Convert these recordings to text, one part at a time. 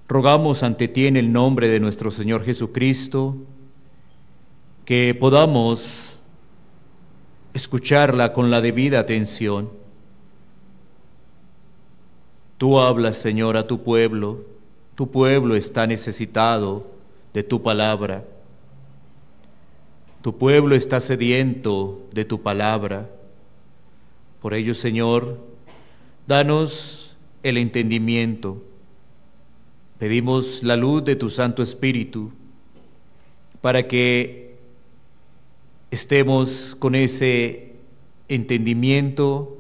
Rogamos ante ti en el nombre de nuestro Señor Jesucristo que podamos escucharla con la debida atención. Tú hablas, Señor, a tu pueblo está necesitado de tu palabra, tu pueblo está sediento de tu palabra. Por ello, Señor, danos el entendimiento. Pedimos la luz de tu Santo Espíritu para que estemos con ese entendimiento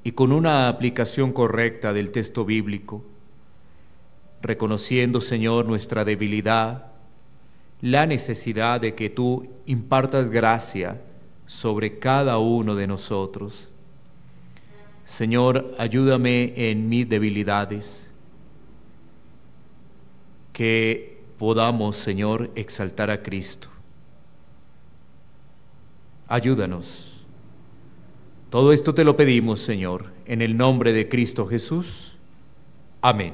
y con una aplicación correcta del texto bíblico, reconociendo, Señor, nuestra debilidad, la necesidad de que tú impartas gracia sobre cada uno de nosotros. Señor, ayúdame en mis debilidades, que podamos, Señor, exaltar a Cristo. Ayúdanos. Todo esto te lo pedimos, Señor, en el nombre de Cristo Jesús. Amén.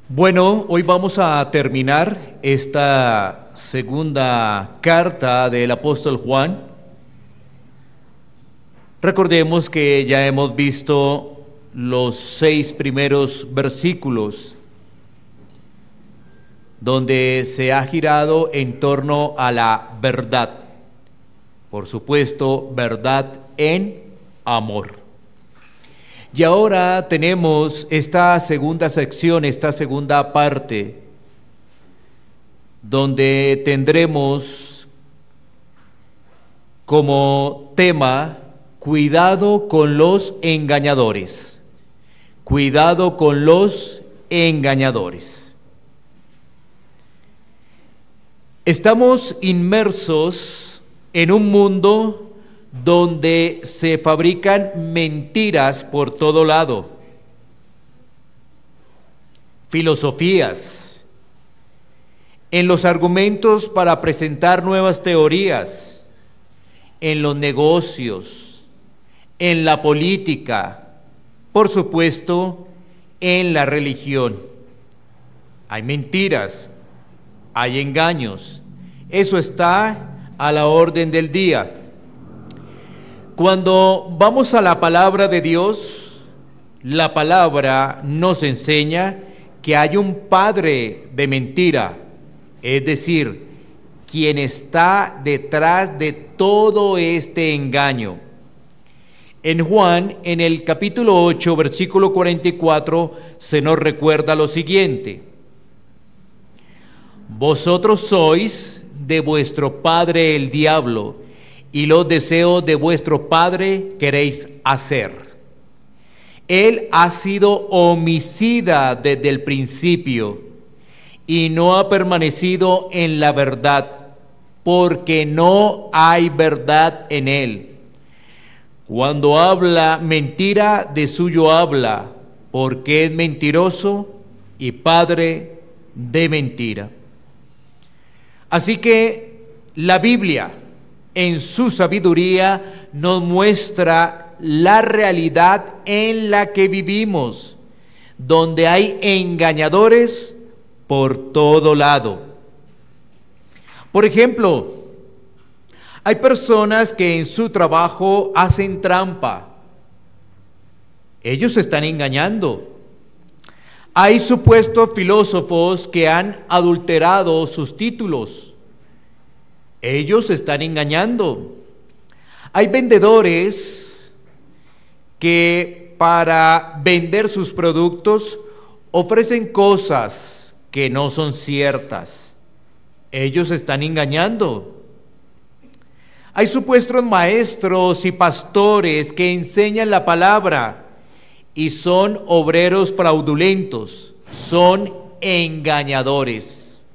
Bueno, hoy vamos a terminar esta segunda carta del apóstol Juan. Recordemos que ya hemos visto los 6 primeros versículos, donde se ha girado en torno a la verdad. Por supuesto, verdad en amor. Y ahora tenemos esta segunda sección, esta segunda parte, donde tendremos como tema cuidado con los engañadores. Cuidado con los engañadores. Estamos inmersos en un mundo donde se fabrican mentiras por todo lado, filosofías, en los argumentos para presentar nuevas teorías, en los negocios, en la política, por supuesto, en la religión. Hay mentiras, hay engaños, eso está a la orden del día. Cuando vamos a la palabra de Dios, la palabra nos enseña que hay un padre de mentira, es decir, quien está detrás de todo este engaño. En Juan, en el capítulo 8, versículo 44, se nos recuerda lo siguiente: vosotros sois de vuestro padre el diablo, y los deseos de vuestro padre queréis hacer. Él ha sido homicida desde el principio y no ha permanecido en la verdad, porque no hay verdad en él. Cuando habla mentira, de suyo habla, porque es mentiroso y padre de mentira. Así que la Biblia, en su sabiduría, nos muestra la realidad en la que vivimos, donde hay engañadores por todo lado. Por ejemplo, hay personas que en su trabajo hacen trampa. Ellos se están engañando. Hay supuestos filósofos que han adulterado sus títulos. Ellos están engañando. Hay vendedores que para vender sus productos ofrecen cosas que no son ciertas. Ellos están engañando. Hay supuestos maestros y pastores que enseñan la palabra y son obreros fraudulentos, son engañadores.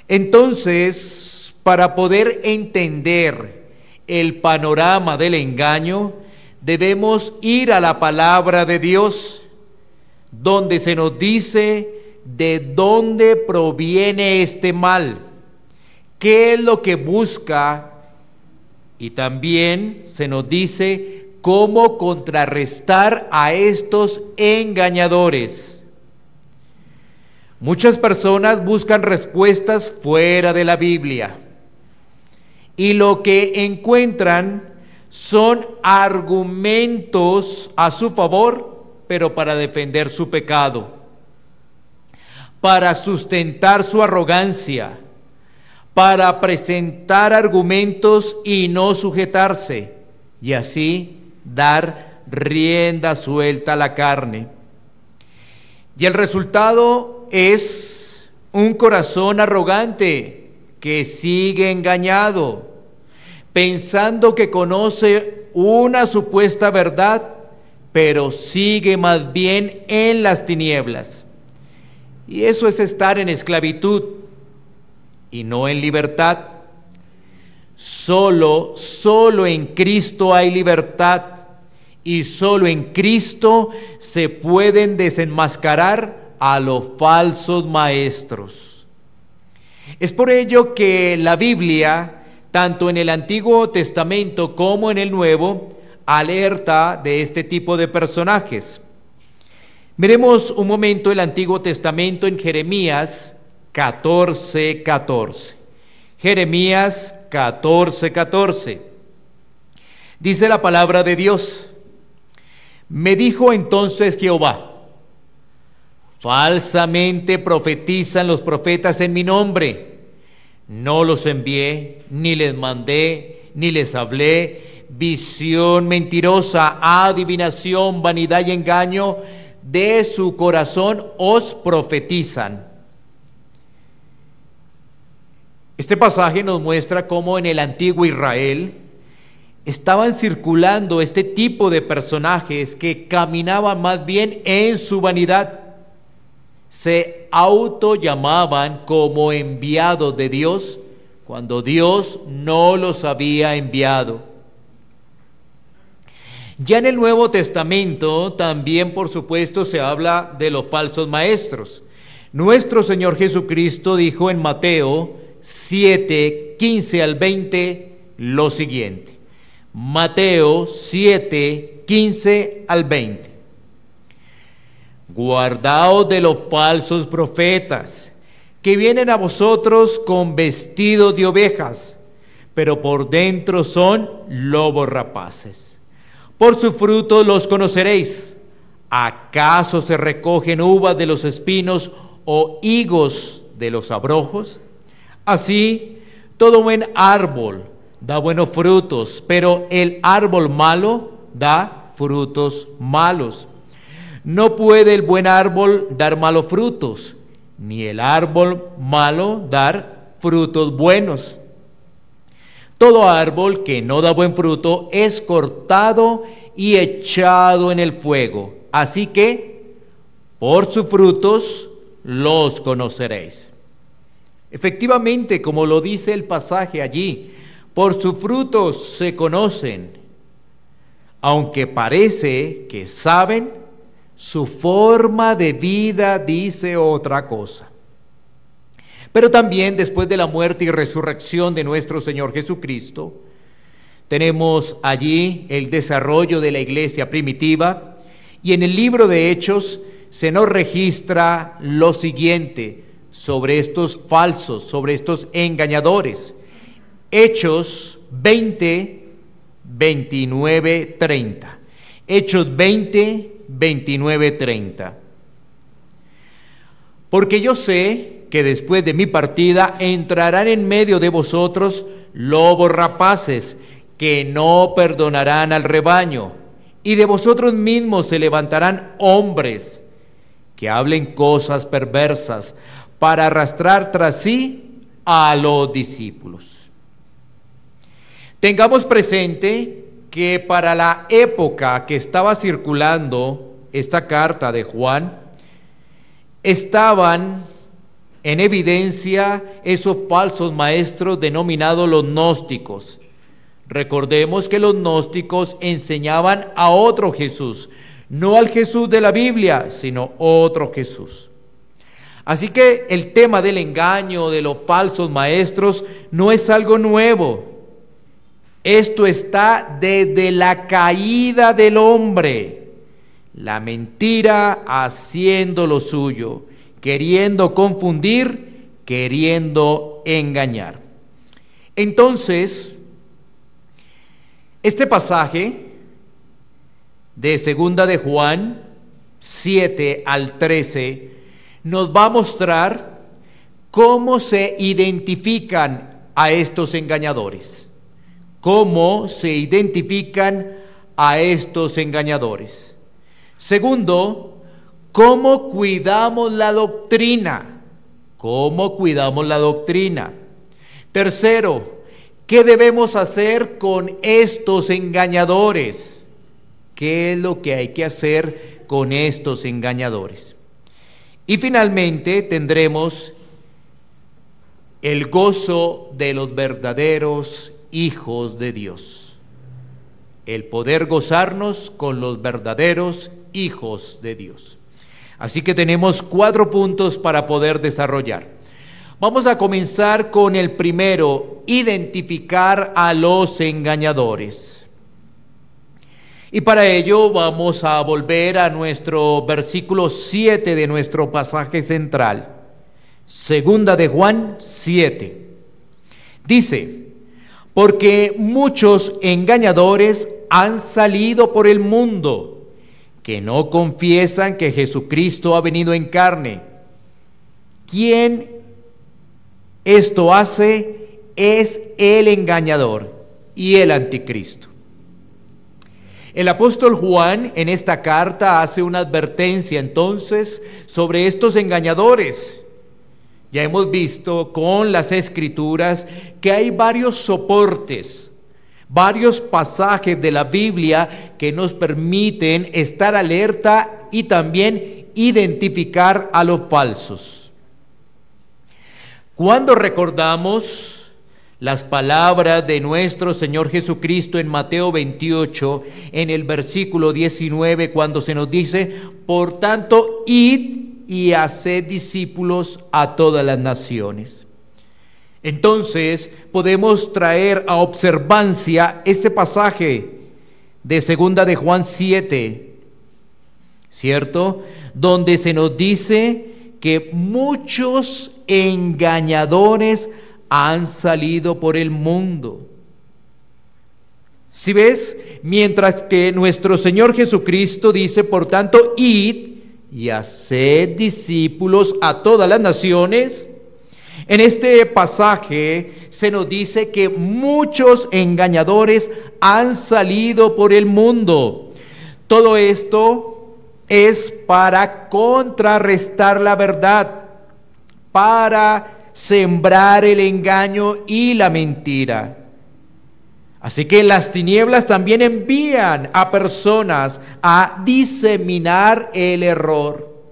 Entonces, para poder entender el panorama del engaño, debemos ir a la palabra de Dios, donde se nos dice de dónde proviene este mal, qué es lo que busca, y también se nos dice cómo contrarrestar a estos engañadores. Muchas personas buscan respuestas fuera de la Biblia y lo que encuentran son argumentos a su favor, pero para defender su pecado, para sustentar su arrogancia, para presentar argumentos y no sujetarse, y así dar rienda suelta a la carne. Y el resultado es un corazón arrogante que sigue engañado, pensando que conoce una supuesta verdad, pero sigue más bien en las tinieblas. Y eso es estar en esclavitud y no en libertad. Solo en Cristo hay libertad, y solo en Cristo se pueden desenmascarar a los falsos maestros. Es por ello que la Biblia, tanto en el Antiguo Testamento como en el Nuevo, alerta de este tipo de personajes. Miremos un momento el Antiguo Testamento en Jeremías 14:14. Jeremías 14:14. Dice la palabra de Dios: me dijo entonces Jehová, falsamente profetizan los profetas en mi nombre. No los envié, ni les mandé, ni les hablé. Visión mentirosa, adivinación, vanidad y engaño de su corazón os profetizan. Este pasaje nos muestra cómo en el antiguo Israel estaban circulando este tipo de personajes que caminaban más bien en su vanidad. Se autollamaban como enviados de Dios cuando Dios no los había enviado. Ya en el Nuevo Testamento también, por supuesto, se habla de los falsos maestros. Nuestro Señor Jesucristo dijo en Mateo 7:15 al 20 lo siguiente. Mateo 7:15 al 20. Guardaos de los falsos profetas, que vienen a vosotros con vestidos de ovejas, pero por dentro son lobos rapaces. Por su fruto los conoceréis. ¿Acaso se recogen uvas de los espinos o higos de los abrojos? Así, todo buen árbol da buenos frutos, pero el árbol malo da frutos malos. No puede el buen árbol dar malos frutos, ni el árbol malo dar frutos buenos. Todo árbol que no da buen fruto es cortado y echado en el fuego. Así que, por sus frutos los conoceréis. Efectivamente, como lo dice el pasaje allí, por sus frutos se conocen. Aunque parece que saben, su forma de vida dice otra cosa. Pero también después de la muerte y resurrección de nuestro Señor Jesucristo, tenemos allí el desarrollo de la iglesia primitiva, y en el libro de Hechos se nos registra lo siguiente sobre estos falsos, sobre estos engañadores. Hechos 20, 29, 30. Hechos 20, 29, 30. Porque yo sé que después de mi partida entrarán en medio de vosotros lobos rapaces, que no perdonarán al rebaño, y de vosotros mismos se levantarán hombres que hablen cosas perversas para arrastrar tras sí a los discípulos. Tengamos presente que para la época que estaba circulando esta carta de Juan, estaban en evidencia esos falsos maestros denominados los gnósticos. Recordemos que los gnósticos enseñaban a otro Jesús, no al Jesús de la Biblia, sino otro Jesús. Así que el tema del engaño, de los falsos maestros, no es algo nuevo. Esto está desde la caída del hombre. La mentira haciendo lo suyo, queriendo confundir, queriendo engañar. Entonces, este pasaje de segunda de Juan 7 al 13 nos va a mostrar cómo se identifican a estos engañadores. ¿Cómo se identifican a estos engañadores? Segundo, ¿cómo cuidamos la doctrina? ¿Cómo cuidamos la doctrina? Tercero, ¿qué debemos hacer con estos engañadores? ¿Qué es lo que hay que hacer con estos engañadores? Y finalmente tendremos el gozo de los verdaderos hijos de Dios. El poder gozarnos con los verdaderos hijos de Dios. Así que tenemos 4 puntos para poder desarrollar. Vamos a comenzar con el primero, identificar a los engañadores. Y para ello vamos a volver a nuestro versículo 7 de nuestro pasaje central. Segunda de Juan 7. Dice: porque muchos engañadores han salido por el mundo, que no confiesan que Jesucristo ha venido en carne. Quien esto hace es el engañador y el anticristo. El apóstol Juan en esta carta hace una advertencia entonces sobre estos engañadores. Ya hemos visto con las escrituras que hay varios soportes, varios pasajes de la Biblia que nos permiten estar alerta y también identificar a los falsos. Cuando recordamos las palabras de nuestro Señor Jesucristo en Mateo 28, en el versículo 19, cuando se nos dice: por tanto, id y haced discípulos a todas las naciones. Entonces podemos traer a observancia este pasaje de segunda de Juan 7, ¿cierto? Donde se nos dice que muchos engañadores han salido por el mundo. Si ves, mientras que nuestro Señor Jesucristo dice: por tanto, id y haced discípulos a todas las naciones, en este pasaje se nos dice que muchos engañadores han salido por el mundo. Todo esto es para contrarrestar la verdad, para sembrar el engaño y la mentira. Así que las tinieblas también envían a personas a diseminar el error.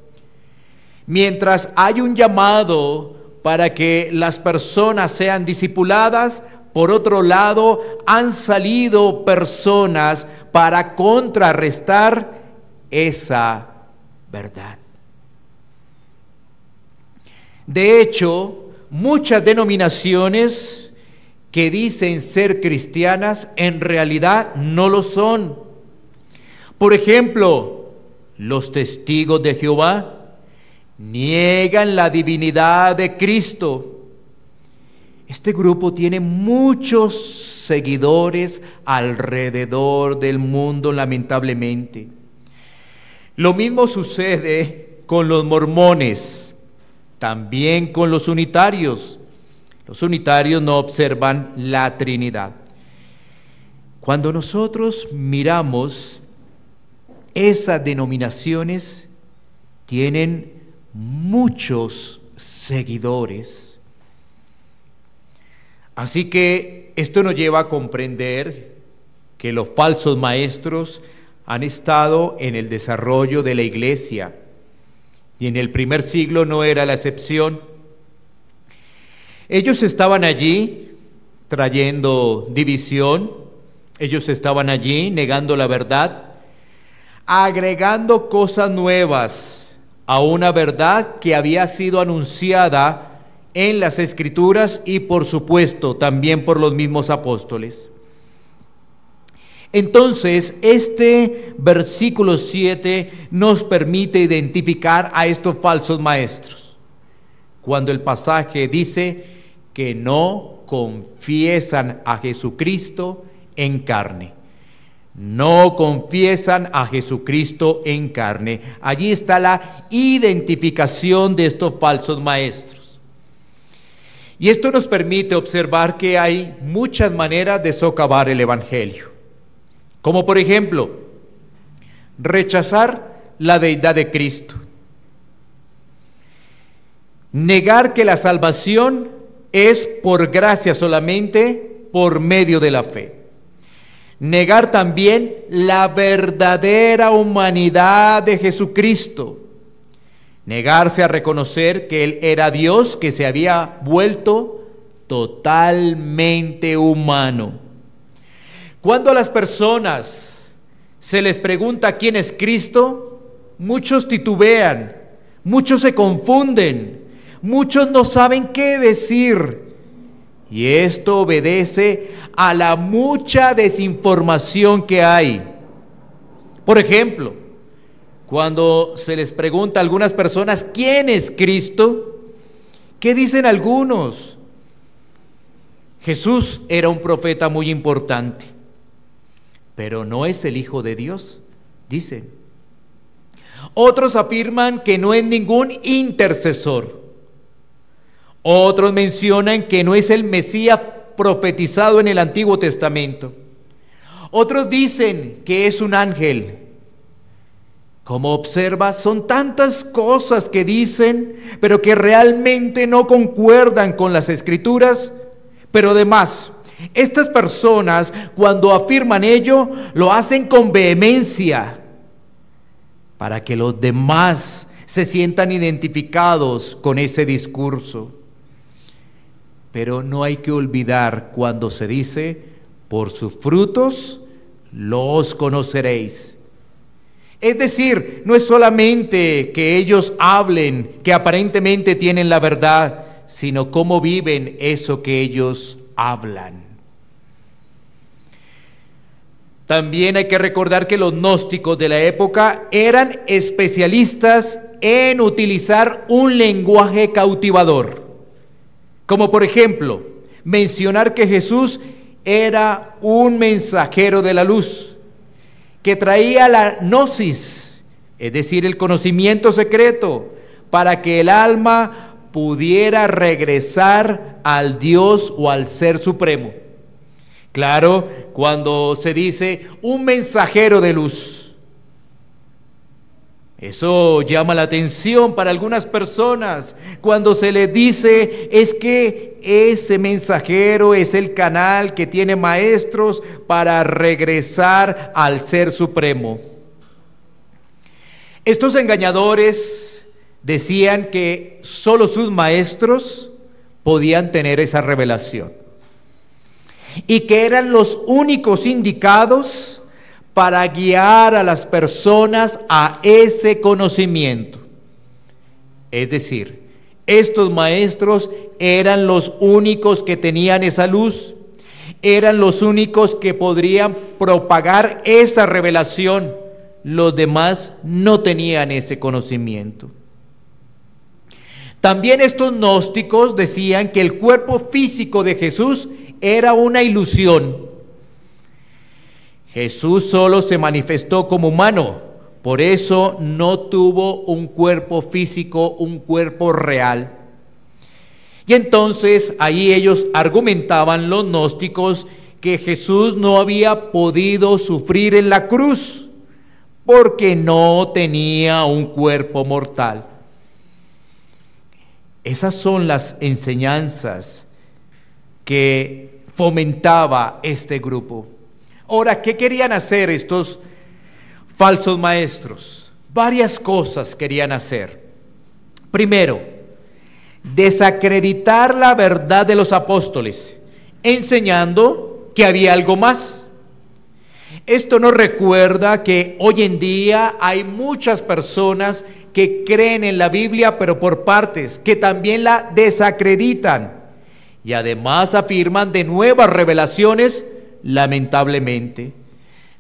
Mientras hay un llamado para que las personas sean discipuladas, por otro lado han salido personas para contrarrestar esa verdad. De hecho, muchas denominaciones que dicen ser cristianas en realidad no lo son. Por ejemplo, los testigos de Jehová niegan la divinidad de Cristo. Este grupo tiene muchos seguidores alrededor del mundo, lamentablemente. Lo mismo sucede con los mormones, también con los unitarios. Los unitarios no observan la Trinidad. Cuando nosotros miramos, esas denominaciones tienen muchos seguidores. Así que esto nos lleva a comprender que los falsos maestros han estado en el desarrollo de la iglesia, y en el primer siglo no era la excepción. Ellos estaban allí trayendo división, ellos estaban allí negando la verdad, agregando cosas nuevas a una verdad que había sido anunciada en las Escrituras y por supuesto también por los mismos apóstoles. Entonces, este versículo 7 nos permite identificar a estos falsos maestros. Cuando el pasaje dice que no confiesan a Jesucristo en carne. No confiesan a Jesucristo en carne. Allí está la identificación de estos falsos maestros. Y esto nos permite observar que hay muchas maneras de socavar el Evangelio. Como por ejemplo, rechazar la deidad de Cristo. Negar que la salvación es por gracia solamente por medio de la fe. Negar también la verdadera humanidad de Jesucristo. Negarse a reconocer que Él era Dios, que se había vuelto totalmente humano. Cuando a las personas se les pregunta quién es Cristo, muchos titubean, muchos se confunden, muchos no saben qué decir. Y esto obedece a la mucha desinformación que hay. Por ejemplo, cuando se les pregunta a algunas personas quién es Cristo, ¿qué dicen algunos? Jesús era un profeta muy importante, pero no es el Hijo de Dios, dicen. Otros afirman que no es ningún intercesor. Otros mencionan que no es el Mesías profetizado en el Antiguo Testamento. Otros dicen que es un ángel. Como observas, son tantas cosas que dicen, pero que realmente no concuerdan con las Escrituras. Pero además, estas personas, cuando afirman ello, lo hacen con vehemencia para que los demás se sientan identificados con ese discurso. Pero no hay que olvidar cuando se dice, por sus frutos los conoceréis. Es decir, no es solamente que ellos hablen, que aparentemente tienen la verdad, sino cómo viven eso que ellos hablan. También hay que recordar que los gnósticos de la época eran especialistas en utilizar un lenguaje cautivador. Como por ejemplo, mencionar que Jesús era un mensajero de la luz, que traía la gnosis, es decir, el conocimiento secreto, para que el alma pudiera regresar al Dios o al Ser Supremo. Claro, cuando se dice un mensajero de luz, eso llama la atención para algunas personas. Cuando se les dice es que ese mensajero es el canal que tiene maestros para regresar al Ser Supremo. Estos engañadores decían que solo sus maestros podían tener esa revelación y que eran los únicos indicados para guiar a las personas a ese conocimiento. Es decir, estos maestros eran los únicos que tenían esa luz, eran los únicos que podrían propagar esa revelación. Los demás no tenían ese conocimiento. También estos gnósticos decían que el cuerpo físico de Jesús era una ilusión. Jesús solo se manifestó como humano, por eso no tuvo un cuerpo físico, un cuerpo real. Y entonces ahí ellos argumentaban, los gnósticos, que Jesús no había podido sufrir en la cruz porque no tenía un cuerpo mortal. Esas son las enseñanzas que fomentaba este grupo. Ahora, ¿qué querían hacer estos falsos maestros? Varias cosas querían hacer. Primero, desacreditar la verdad de los apóstoles, enseñando que había algo más. Esto nos recuerda que hoy en día hay muchas personas que creen en la Biblia, pero por partes, que también la desacreditan y además afirman de nuevas revelaciones, lamentablemente.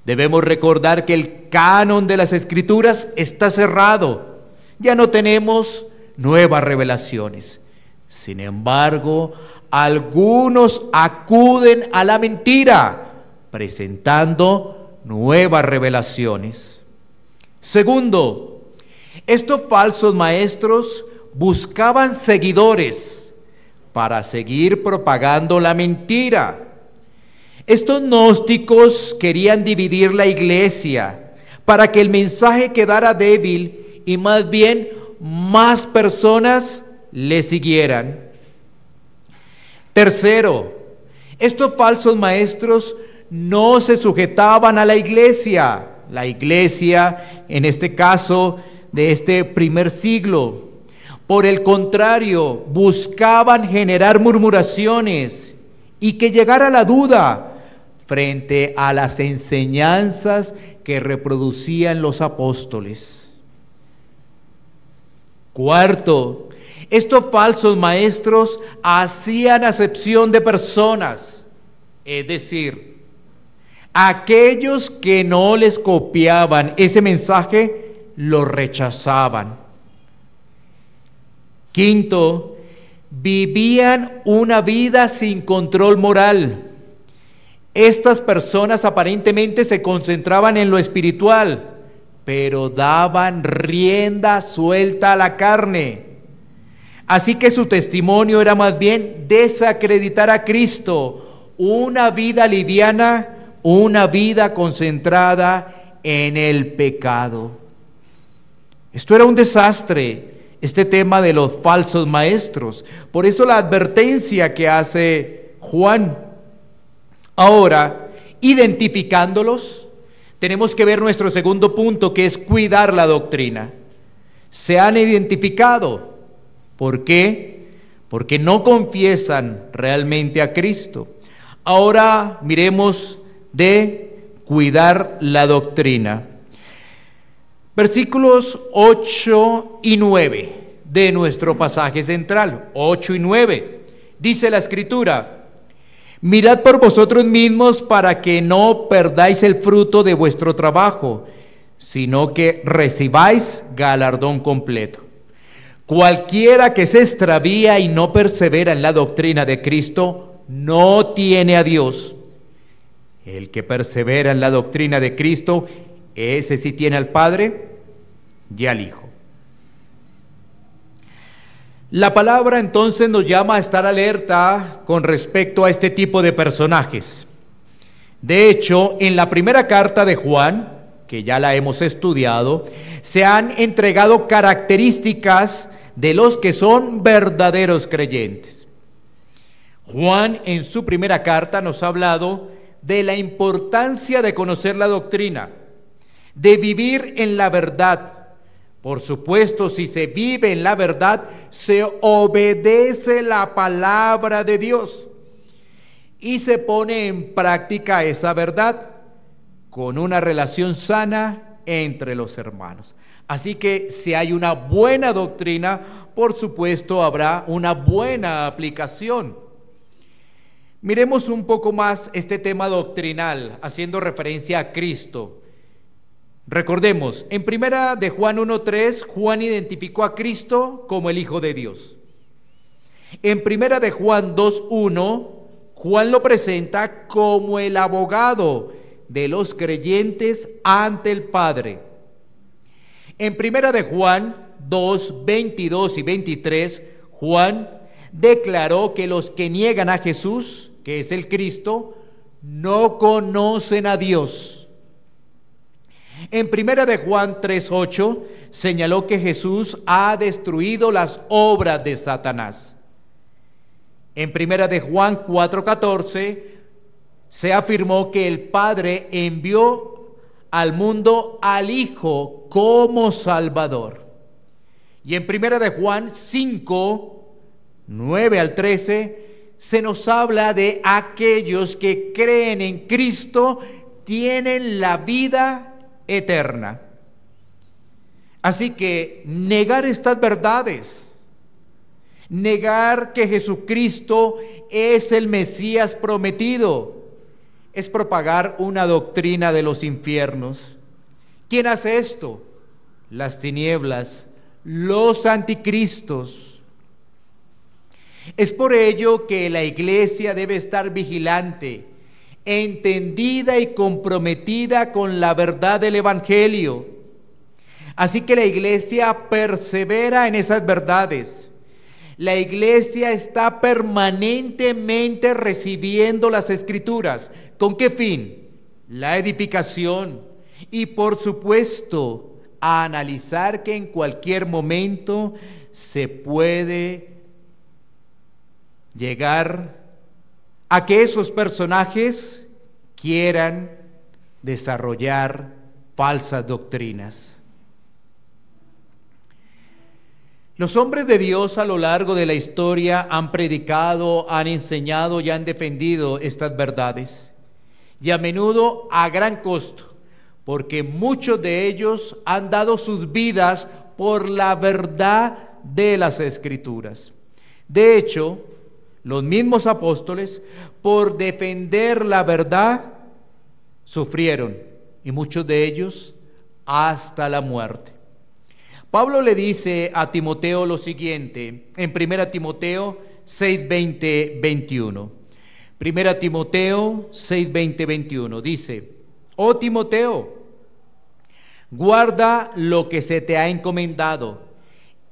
Debemos recordar que el canon de las Escrituras está cerrado. Ya no tenemos nuevas revelaciones. Sin embargo, algunos acuden a la mentira, presentando nuevas revelaciones. Segundo, estos falsos maestros buscaban seguidores para seguir propagando la mentira. Estos gnósticos querían dividir la iglesia para que el mensaje quedara débil y más bien más personas le siguieran. Tercero, estos falsos maestros no se sujetaban a la iglesia en este caso de este primer siglo. Por el contrario, buscaban generar murmuraciones y que llegara la duda frente a las enseñanzas que reproducían los apóstoles. Cuarto, estos falsos maestros hacían acepción de personas, es decir, aquellos que no les copiaban ese mensaje, lo rechazaban. Quinto, vivían una vida sin control moral. Estas personas aparentemente se concentraban en lo espiritual, pero daban rienda suelta a la carne. Así que su testimonio era más bien desacreditar a Cristo, una vida liviana, una vida concentrada en el pecado. Esto era un desastre, este tema de los falsos maestros. Por eso la advertencia que hace Juan. Ahora, identificándolos, tenemos que ver nuestro segundo punto, que es cuidar la doctrina. Se han identificado. ¿Por qué? Porque no confiesan realmente a Cristo. Ahora miremos de cuidar la doctrina. Versículos 8 y 9 de nuestro pasaje central, 8 y 9. Dice la Escritura: mirad por vosotros mismos para que no perdáis el fruto de vuestro trabajo, sino que recibáis galardón completo. Cualquiera que se extravía y no persevera en la doctrina de Cristo, no tiene a Dios. El que persevera en la doctrina de Cristo, ese sí tiene al Padre y al Hijo. La palabra entonces nos llama a estar alerta con respecto a este tipo de personajes. De hecho, en la primera carta de Juan, que ya la hemos estudiado, se han entregado características de los que son verdaderos creyentes. Juan en su primera carta nos ha hablado de la importancia de conocer la doctrina, de vivir en la verdad. Por supuesto, si se vive en la verdad, se obedece la palabra de Dios y se pone en práctica esa verdad con una relación sana entre los hermanos. Así que si hay una buena doctrina, por supuesto habrá una buena aplicación. Miremos un poco más este tema doctrinal, haciendo referencia a Cristo. Recordemos, en primera de Juan 1:3, Juan identificó a Cristo como el Hijo de Dios. En primera de Juan 2:1, Juan lo presenta como el abogado de los creyentes ante el Padre. En primera de Juan 2:22 y 23, Juan declaró que los que niegan a Jesús, que es el Cristo, no conocen a Dios. En primera de Juan 3:8 señaló que Jesús ha destruido las obras de Satanás. En primera de Juan 4:14 se afirmó que el Padre envió al mundo al Hijo como Salvador. Y en primera de Juan 5:9 al 13 se nos habla de aquellos que creen en Cristo, tienen la vida eterna. Así que negar estas verdades, negar que Jesucristo es el Mesías prometido, es propagar una doctrina de los infiernos. ¿Quién hace esto? Las tinieblas, los anticristos. Es por ello que la iglesia debe estar vigilante, entendida y comprometida con la verdad del Evangelio. Así que la iglesia persevera en esas verdades. La iglesia está permanentemente recibiendo las Escrituras. ¿Con qué fin? La edificación y, por supuesto, a analizar que en cualquier momento se puede llegar a que esos personajes quieran desarrollar falsas doctrinas. Los hombres de Dios a lo largo de la historia han predicado, han enseñado y han defendido estas verdades, y a menudo a gran costo, porque muchos de ellos han dado sus vidas por la verdad de las Escrituras. De hecho, los mismos apóstoles, por defender la verdad, sufrieron, y muchos de ellos hasta la muerte. Pablo le dice a Timoteo lo siguiente en 1 Timoteo 6:20, 21. 1 Timoteo 6:20, 21 dice: Oh Timoteo, guarda lo que se te ha encomendado,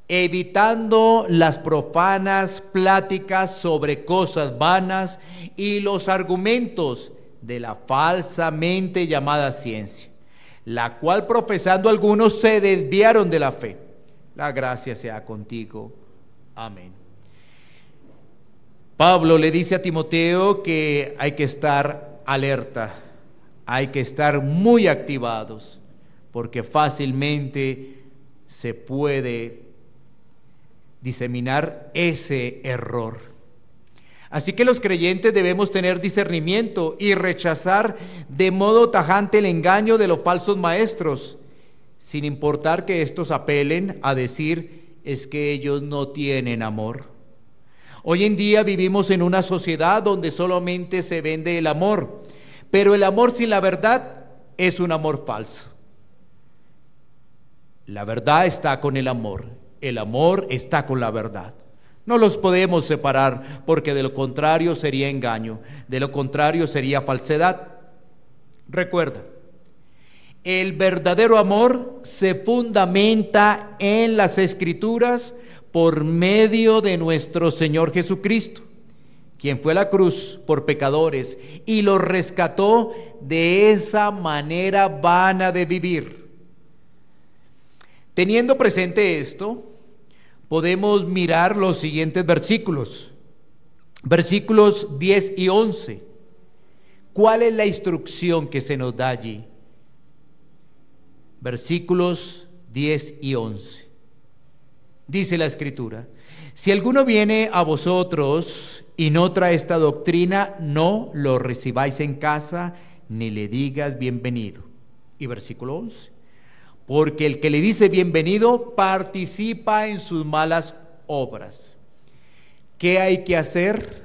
evitando las profanas pláticas sobre cosas vanas y los argumentos de la falsamente llamada ciencia, la cual profesando algunos se desviaron de la fe. La gracia sea contigo. Amén. Pablo le dice a Timoteo que hay que estar alerta, hay que estar muy activados, porque fácilmente se puede diseminar ese error. Así que los creyentes debemos tener discernimiento y rechazar de modo tajante el engaño de los falsos maestros, sin importar que estos apelen a decir es que ellos no tienen amor. Hoy en día vivimos en una sociedad donde solamente se vende el amor, pero el amor sin la verdad es un amor falso. La verdad está con el amor está con la verdad. No los podemos separar, porque de lo contrario sería engaño, de lo contrario sería falsedad. Recuerda, el verdadero amor se fundamenta en las Escrituras por medio de nuestro Señor Jesucristo, quien fue a la cruz por pecadores y los rescató de esa manera vana de vivir. Teniendo presente esto, podemos mirar los siguientes versículos. Versículos 10 y 11. ¿Cuál es la instrucción que se nos da allí? Versículos 10 y 11. Dice la Escritura: si alguno viene a vosotros y no trae esta doctrina, no lo recibáis en casa, ni le digas bienvenido. Y versículo 11. Porque el que le dice bienvenido participa en sus malas obras. ¿Qué hay que hacer?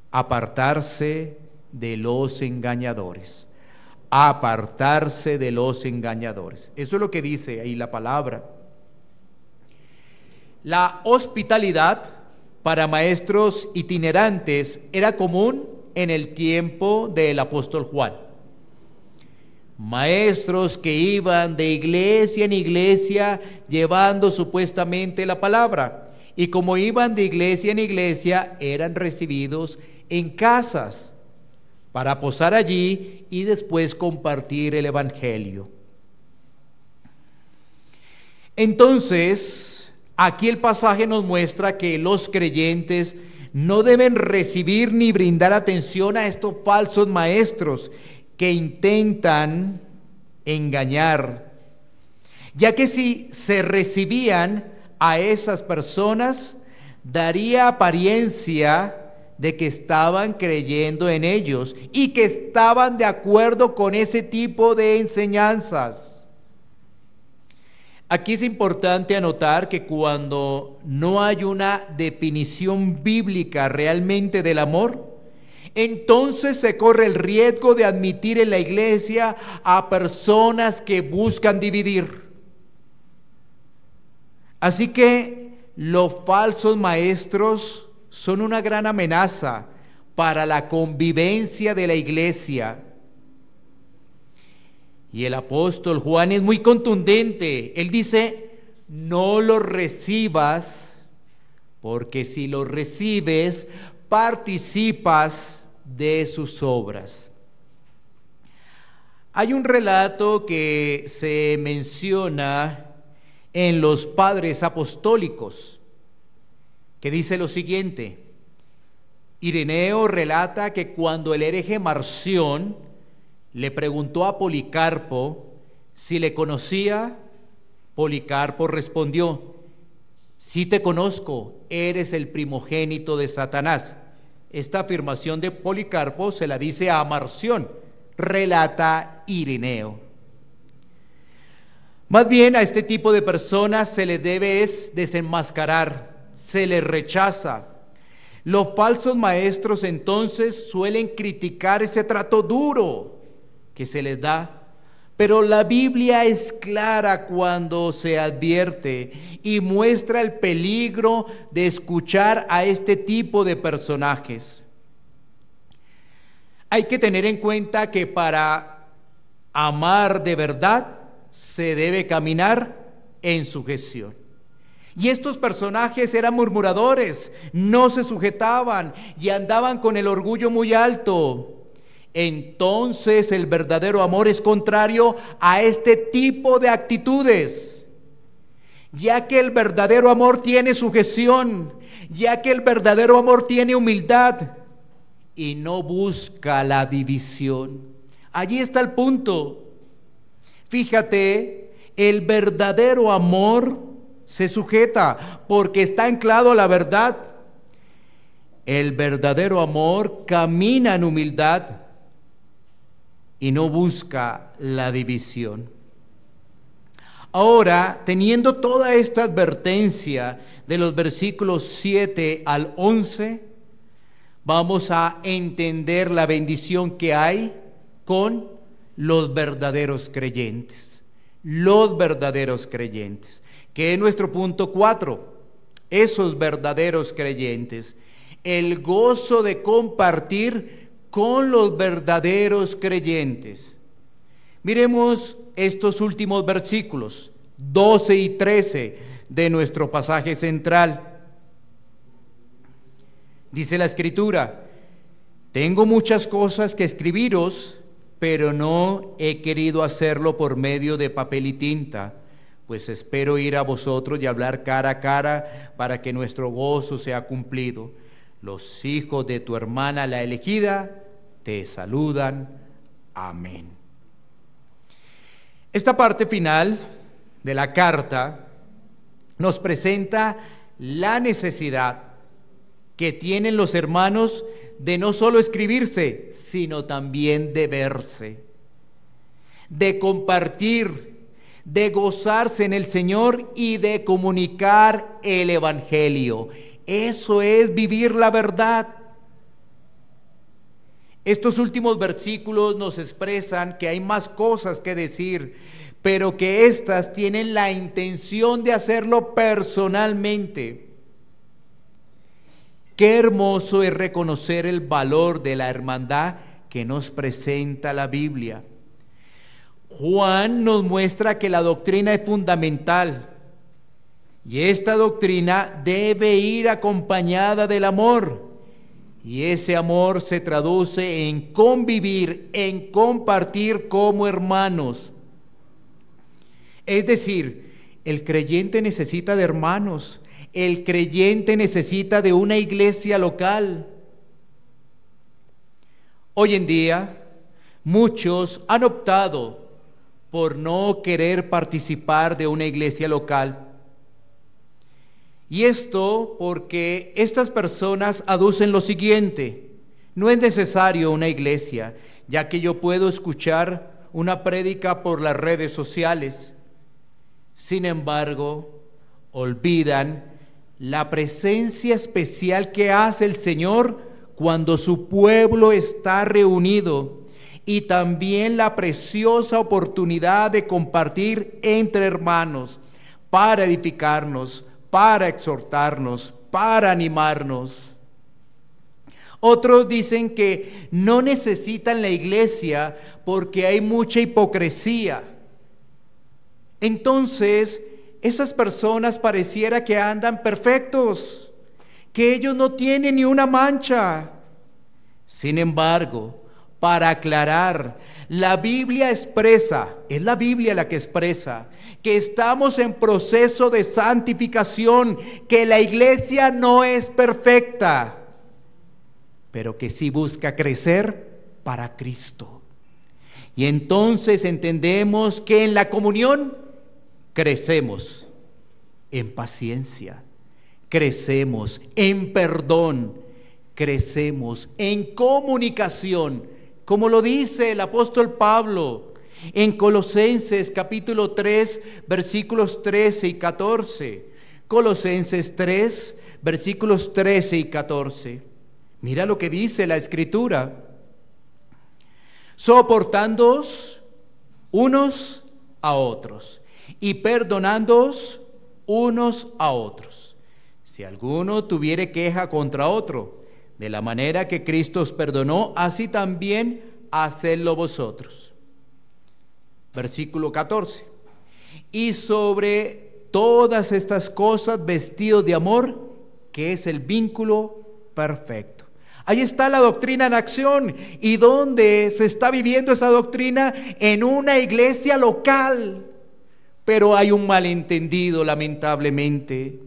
Apartarse de los engañadores. Apartarse de los engañadores. Eso es lo que dice ahí la palabra. La hospitalidad para maestros itinerantes era común en el tiempo del apóstol Juan. Maestros que iban de iglesia en iglesia llevando supuestamente la palabra, y como iban de iglesia en iglesia eran recibidos en casas para posar allí y después compartir el evangelio. Entonces, aquí el pasaje nos muestra que los creyentes no deben recibir ni brindar atención a estos falsos maestros que intentan engañar, ya que si se recibían a esas personas, daría apariencia de que estaban creyendo en ellos y que estaban de acuerdo con ese tipo de enseñanzas. Aquí es importante anotar que cuando no hay una definición bíblica realmente del amor, entonces se corre el riesgo de admitir en la iglesia a personas que buscan dividir. Así que los falsos maestros son una gran amenaza para la convivencia de la iglesia. Y el apóstol Juan es muy contundente. Él dice, no los recibas, porque si los recibes, participas de sus obras. Hay un relato que se menciona en los padres apostólicos, que dice lo siguiente. Ireneo relata que cuando el hereje Marción le preguntó a Policarpo si le conocía, Policarpo respondió, sí te conozco, eres el primogénito de Satanás. Esta afirmación de Policarpo se la dice a Marción, relata Ireneo. Más bien a este tipo de personas se le debe desenmascarar, se les rechaza. Los falsos maestros entonces suelen criticar ese trato duro que se les da, pero la Biblia es clara cuando se advierte y muestra el peligro de escuchar a este tipo de personajes. Hay que tener en cuenta que para amar de verdad se debe caminar en sujeción. Y estos personajes eran murmuradores, no se sujetaban y andaban con el orgullo muy alto. Entonces el verdadero amor es contrario a este tipo de actitudes, ya que el verdadero amor tiene sujeción, ya que el verdadero amor tiene humildad y no busca la división. Allí está el punto. Fíjate, el verdadero amor se sujeta porque está anclado a la verdad. El verdadero amor camina en humildad y no busca la división. Ahora, teniendo toda esta advertencia de los versículos 7 al 11, vamos a entender la bendición que hay con los verdaderos creyentes. Los verdaderos creyentes, que es nuestro punto 4, esos verdaderos creyentes, el gozo de compartir con los verdaderos creyentes. Miremos estos últimos versículos, 12 y 13 de nuestro pasaje central. Dice la Escritura, tengo muchas cosas que escribiros, pero no he querido hacerlo por medio de papel y tinta, pues espero ir a vosotros y hablar cara a cara para que nuestro gozo sea cumplido. Los hijos de tu hermana la elegida te saludan. Amén. Esta parte final de la carta nos presenta la necesidad que tienen los hermanos de no solo escribirse, sino también de verse, de compartir, de gozarse en el Señor y de comunicar el Evangelio. Eso es vivir la verdad. Estos últimos versículos nos expresan que hay más cosas que decir, pero que éstas tienen la intención de hacerlo personalmente. Qué hermoso es reconocer el valor de la hermandad que nos presenta la Biblia. Juan nos muestra que la doctrina es fundamental y esta doctrina debe ir acompañada del amor. Y ese amor se traduce en convivir, en compartir como hermanos. Es decir, el creyente necesita de hermanos. El creyente necesita de una iglesia local. Hoy en día, muchos han optado por no querer participar de una iglesia local. Y esto porque estas personas aducen lo siguiente: no es necesario una iglesia, ya que yo puedo escuchar una prédica por las redes sociales. Sin embargo, olvidan la presencia especial que hace el Señor cuando su pueblo está reunido, y también la preciosa oportunidad de compartir entre hermanos para edificarnos, para exhortarnos, para animarnos. Otros dicen que no necesitan la iglesia porque hay mucha hipocresía. Entonces, esas personas pareciera que andan perfectos, que ellos no tienen ni una mancha. Sin embargo, para aclarar, la Biblia expresa, es la Biblia la que expresa, que estamos en proceso de santificación, que la iglesia no es perfecta, pero que sí busca crecer para Cristo. Y entonces entendemos que en la comunión crecemos en paciencia, crecemos en perdón, crecemos en comunicación, como lo dice el apóstol Pablo en Colosenses capítulo 3, versículos 13 y 14. Colosenses 3, versículos 13 y 14. Mira lo que dice la Escritura: soportándoos unos a otros y perdonándoos unos a otros, si alguno tuviere queja contra otro, de la manera que Cristo os perdonó, así también hacedlo vosotros. Versículo 14. Y sobre todas estas cosas vestidos de amor, que es el vínculo perfecto. Ahí está la doctrina en acción. ¿Y dónde se está viviendo esa doctrina? En una iglesia local. Pero hay un malentendido, lamentablemente.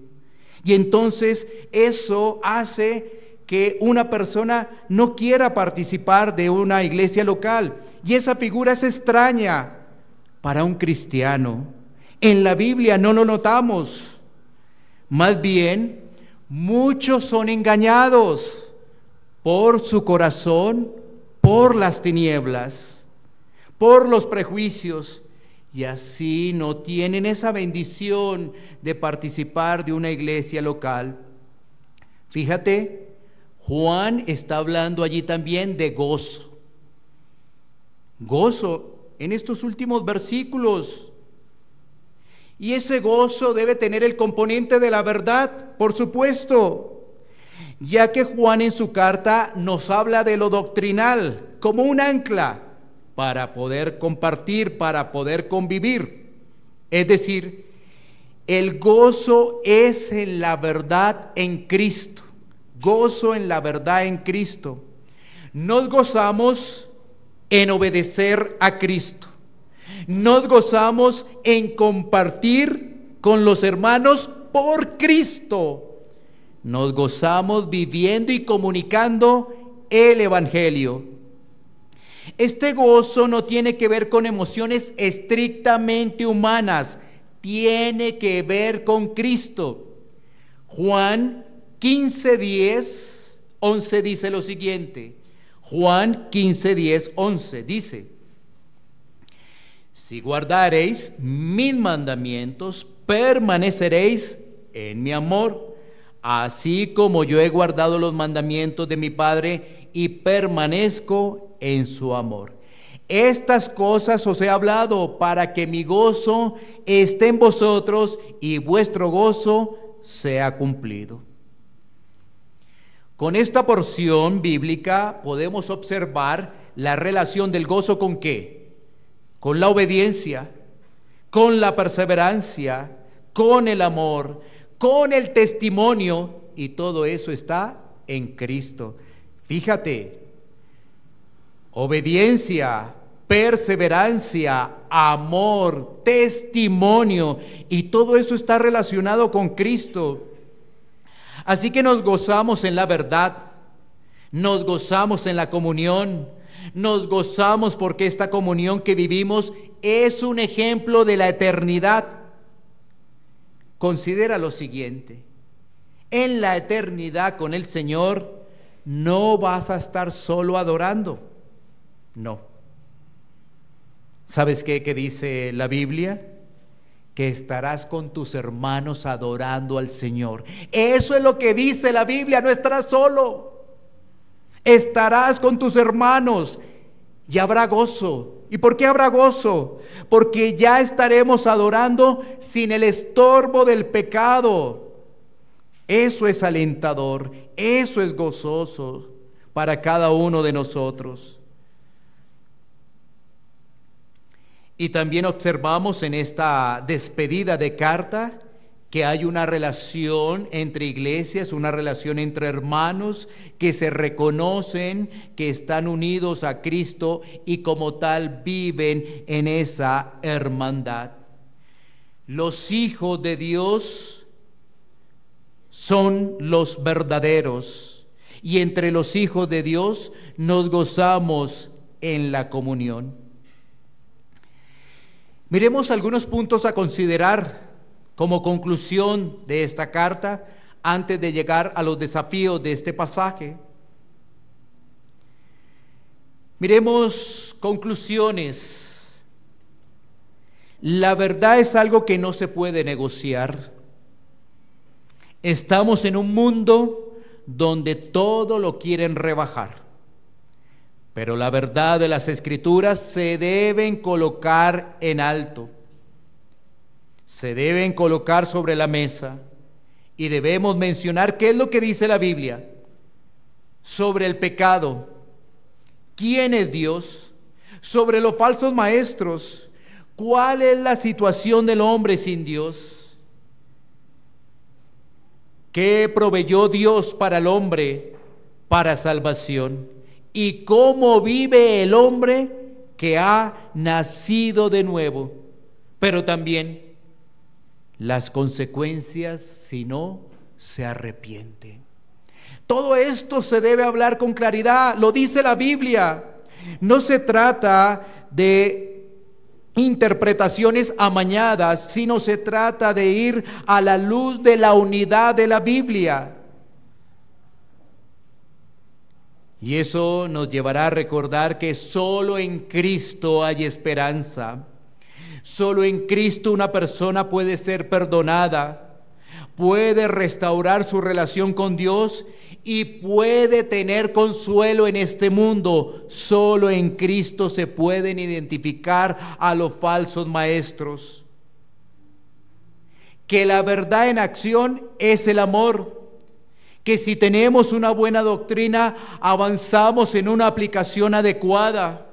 Y entonces eso hace que una persona no quiera participar de una iglesia local. Y esa figura es extraña para un cristiano. En la Biblia no lo notamos. Más bien, muchos son engañados por su corazón, por las tinieblas, por los prejuicios, y así no tienen esa bendición de participar de una iglesia local. Fíjate, Juan está hablando allí también de gozo. Gozo en estos últimos versículos. Y ese gozo debe tener el componente de la verdad, por supuesto, ya que Juan en su carta nos habla de lo doctrinal como un ancla para poder compartir, para poder convivir. Es decir, el gozo es en la verdad en Cristo. Gozo en la verdad en Cristo. Nos gozamos en obedecer a Cristo. Nos gozamos en compartir con los hermanos por Cristo. Nos gozamos viviendo y comunicando el Evangelio. Este gozo no tiene que ver con emociones estrictamente humanas, tiene que ver con Cristo. Juan 15:10, 11 dice lo siguiente. Juan 15:10, 11 dice: si guardareis mis mandamientos, permaneceréis en mi amor, así como yo he guardado los mandamientos de mi Padre y permanezco en su amor. Estas cosas os he hablado para que mi gozo esté en vosotros y vuestro gozo sea cumplido. Con esta porción bíblica podemos observar la relación del gozo ¿con qué? Con la obediencia, con la perseverancia, con el amor, con el testimonio, y todo eso está en Cristo. Fíjate, obediencia, perseverancia, amor, testimonio, y todo eso está relacionado con Cristo. Así que nos gozamos en la verdad, nos gozamos en la comunión, nos gozamos porque esta comunión que vivimos es un ejemplo de la eternidad. Considera lo siguiente: en la eternidad con el Señor, no vas a estar solo adorando. No. ¿Sabes qué dice la Biblia? Que estarás con tus hermanos adorando al Señor. Eso es lo que dice la Biblia, no estarás solo. Estarás con tus hermanos y habrá gozo. ¿Y por qué habrá gozo? Porque ya estaremos adorando sin el estorbo del pecado. Eso es alentador, eso es gozoso para cada uno de nosotros. Y también observamos en esta despedida de carta que hay una relación entre iglesias, una relación entre hermanos que se reconocen, que están unidos a Cristo y como tal viven en esa hermandad. Los hijos de Dios son los verdaderos y entre los hijos de Dios nos gozamos en la comunión. Miremos algunos puntos a considerar como conclusión de esta carta antes de llegar a los desafíos de este pasaje. Miremos conclusiones. La verdad es algo que no se puede negociar. Estamos en un mundo donde todo lo quieren rebajar. Pero la verdad de las Escrituras se deben colocar en alto, se deben colocar sobre la mesa y debemos mencionar qué es lo que dice la Biblia sobre el pecado, quién es Dios, sobre los falsos maestros, cuál es la situación del hombre sin Dios, qué proveyó Dios para el hombre para salvación. Y cómo vive el hombre que ha nacido de nuevo, pero también las consecuencias si no se arrepiente. Todo esto se debe hablar con claridad, lo dice la Biblia. No se trata de interpretaciones amañadas, sino se trata de ir a la luz de la unidad de la Biblia. Y eso nos llevará a recordar que solo en Cristo hay esperanza. Solo en Cristo una persona puede ser perdonada, puede restaurar su relación con Dios y puede tener consuelo en este mundo. Solo en Cristo se pueden identificar a los falsos maestros. Que la verdad en acción es el amor. Que si tenemos una buena doctrina, avanzamos en una aplicación adecuada.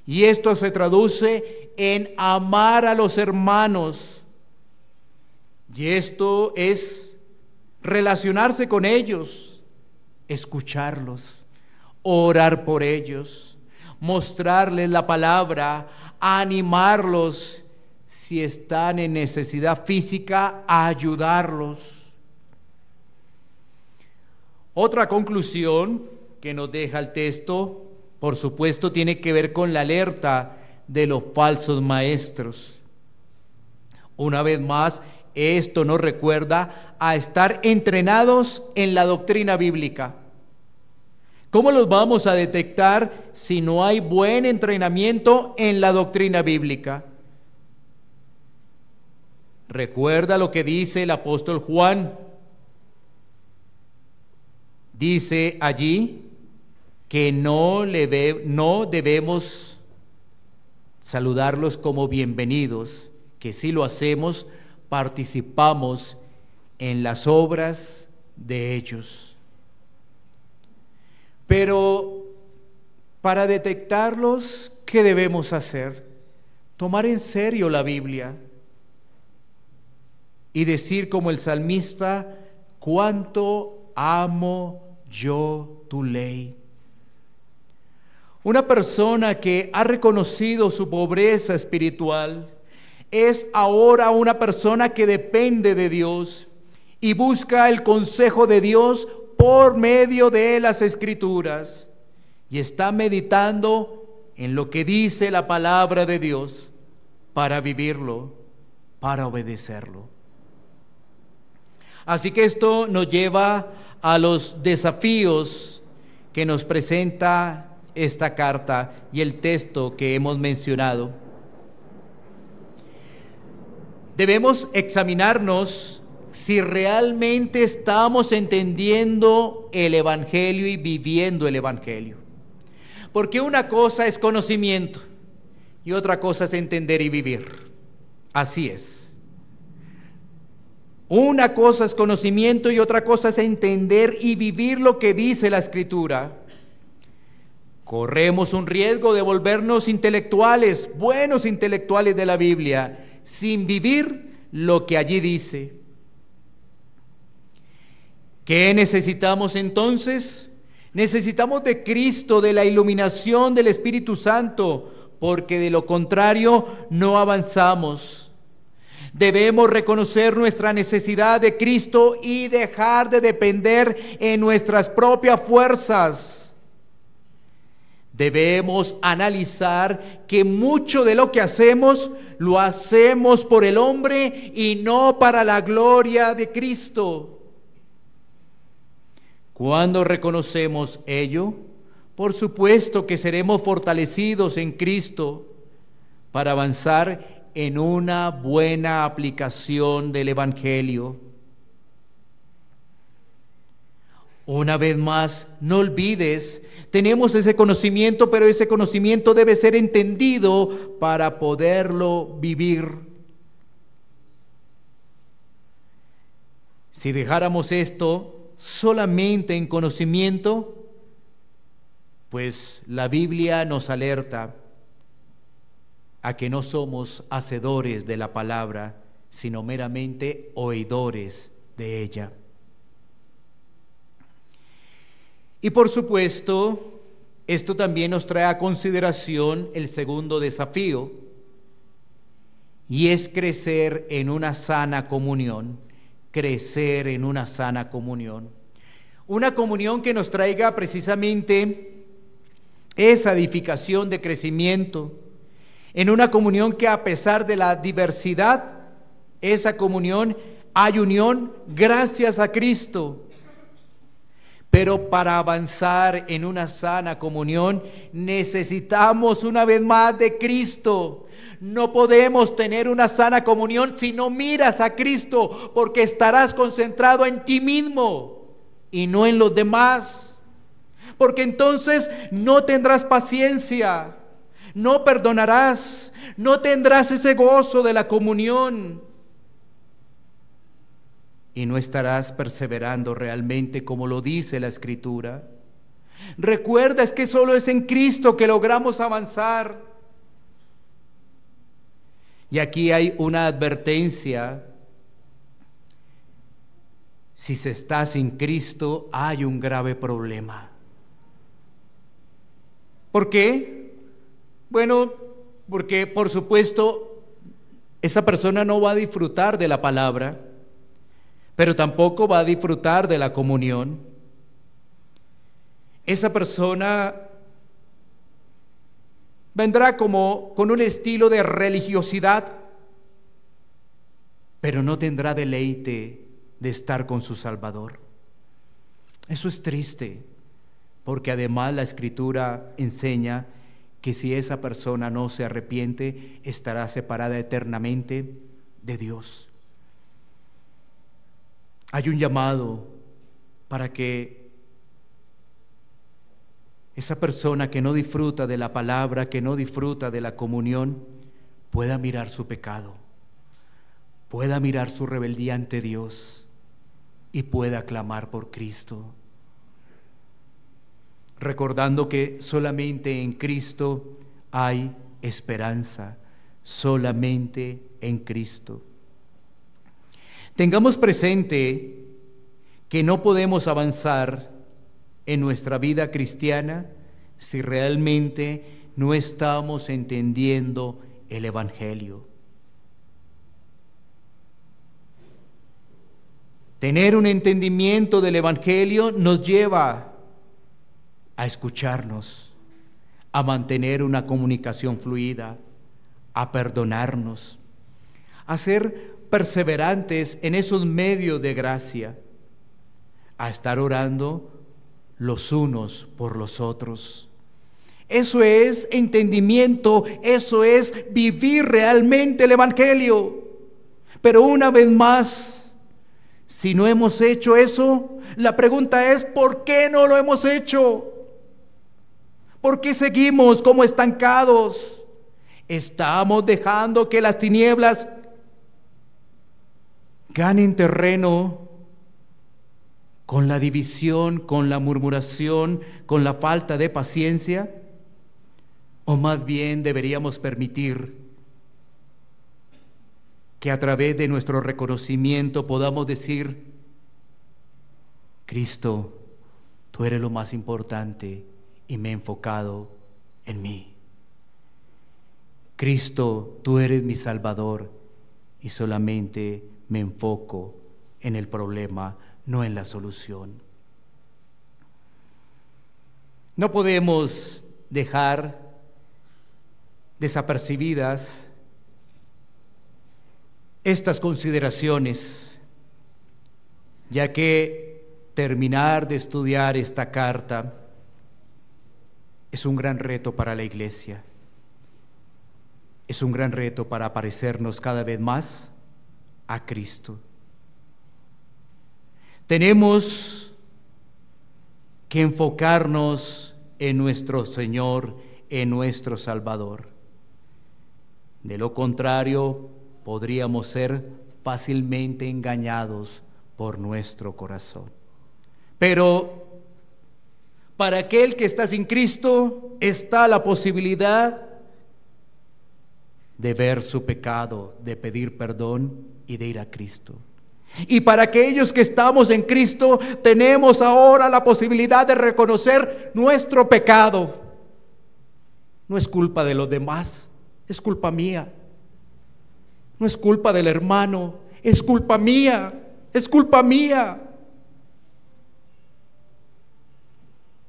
Y esto se traduce en amar a los hermanos. Y esto es relacionarse con ellos, escucharlos, orar por ellos, mostrarles la palabra, animarlos. Si están en necesidad física, ayudarlos. Otra conclusión que nos deja el texto, por supuesto, tiene que ver con la alerta de los falsos maestros. Una vez más, esto nos recuerda a estar entrenados en la doctrina bíblica. ¿Cómo los vamos a detectar si no hay buen entrenamiento en la doctrina bíblica? Recuerda lo que dice el apóstol Juan. Dice allí que no debemos saludarlos como bienvenidos, que si lo hacemos, participamos en las obras de ellos. Pero para detectarlos, ¿qué debemos hacer? Tomar en serio la Biblia y decir como el salmista: cuánto amo yo tu ley. Una persona que ha reconocido su pobreza espiritual es ahora una persona que depende de Dios y busca el consejo de Dios por medio de las Escrituras y está meditando en lo que dice la palabra de Dios para vivirlo, para obedecerlo. Así que esto nos lleva a los desafíos que nos presenta esta carta y el texto que hemos mencionado. Debemos examinarnos si realmente estamos entendiendo el Evangelio y viviendo el Evangelio. Porque una cosa es conocimiento y otra cosa es entender y vivir. Así es. Una cosa es conocimiento y otra cosa es entender y vivir lo que dice la Escritura. Corremos un riesgo de volvernos intelectuales, buenos intelectuales de la Biblia, sin vivir lo que allí dice. ¿Qué necesitamos entonces? Necesitamos de Cristo, de la iluminación del Espíritu Santo, porque de lo contrario no avanzamos. Debemos reconocer nuestra necesidad de Cristo y dejar de depender en nuestras propias fuerzas. Debemos analizar que mucho de lo que hacemos, lo hacemos por el hombre y no para la gloria de Cristo. Cuando reconocemos ello, por supuesto que seremos fortalecidos en Cristo para avanzar en una buena aplicación del Evangelio. Una vez más, no olvides, tenemos ese conocimiento, pero ese conocimiento debe ser entendido para poderlo vivir. Si dejáramos esto solamente en conocimiento, pues la Biblia nos alerta a que no somos hacedores de la palabra, sino meramente oidores de ella. Y por supuesto, esto también nos trae a consideración el segundo desafío, y es crecer en una sana comunión, crecer en una sana comunión. Una comunión que nos traiga precisamente esa edificación de crecimiento, en una comunión que a pesar de la diversidad, esa comunión hay unión gracias a Cristo. Pero para avanzar en una sana comunión necesitamos una vez más de Cristo. No podemos tener una sana comunión si no miras a Cristo, porque estarás concentrado en ti mismo y no en los demás. Porque entonces no tendrás paciencia, no perdonarás, no tendrás ese gozo de la comunión y no estarás perseverando realmente como lo dice la Escritura. Recuerda, es que solo es en Cristo que logramos avanzar. Y aquí hay una advertencia: si se está sin Cristo, hay un grave problema. ¿Por qué? Bueno, porque por supuesto esa persona no va a disfrutar de la palabra, pero tampoco va a disfrutar de la comunión. Esa persona vendrá como con un estilo de religiosidad, pero no tendrá deleite de estar con su Salvador. Eso es triste, porque además la Escritura enseña que si esa persona no se arrepiente, estará separada eternamente de Dios. Hay un llamado para que esa persona que no disfruta de la palabra, que no disfruta de la comunión, pueda mirar su pecado, pueda mirar su rebeldía ante Dios y pueda clamar por Cristo, recordando que solamente en Cristo hay esperanza, solamente en Cristo. Tengamos presente que no podemos avanzar en nuestra vida cristiana si realmente no estamos entendiendo el Evangelio. Tener un entendimiento del Evangelio nos lleva a escucharnos, a mantener una comunicación fluida, a perdonarnos, a ser perseverantes en esos medios de gracia, a estar orando los unos por los otros. Eso es entendimiento, eso es vivir realmente el Evangelio. Pero una vez más, si no hemos hecho eso, la pregunta es, ¿por qué no lo hemos hecho? ¿Por qué seguimos como estancados? Estamos dejando que las tinieblas ganen terreno con la división, con la murmuración, con la falta de paciencia. ¿O más bien deberíamos permitir que a través de nuestro reconocimiento podamos decir: Cristo, tú eres lo más importante y me he enfocado en mí? Cristo, tú eres mi Salvador y solamente me enfoco en el problema, no en la solución. No podemos dejar desapercibidas estas consideraciones, ya que terminar de estudiar esta carta es un gran reto para la iglesia. Es un gran reto para parecernos cada vez más a Cristo. Tenemos que enfocarnos en nuestro Señor, en nuestro Salvador. De lo contrario, podríamos ser fácilmente engañados por nuestro corazón. Pero para aquel que está sin Cristo, está la posibilidad de ver su pecado, de pedir perdón y de ir a Cristo. Y para aquellos que estamos en Cristo, tenemos ahora la posibilidad de reconocer nuestro pecado. No es culpa de los demás, es culpa mía. No es culpa del hermano, es culpa mía, es culpa mía.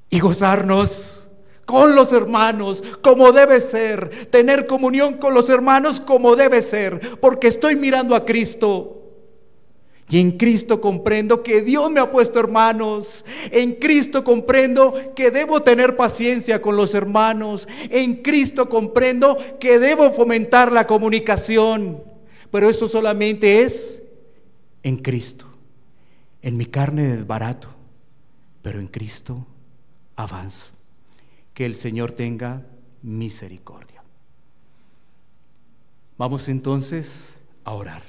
Y gozarnos con los hermanos como debe ser, tener comunión con los hermanos como debe ser, porque estoy mirando a Cristo. Y en Cristo comprendo que Dios me ha puesto hermanos. En Cristo comprendo que debo tener paciencia con los hermanos. En Cristo comprendo que debo fomentar la comunicación. Pero eso solamente es en Cristo. En mi carne desbarato, pero en Cristo avanzo. Que el Señor tenga misericordia. Vamos entonces a orar.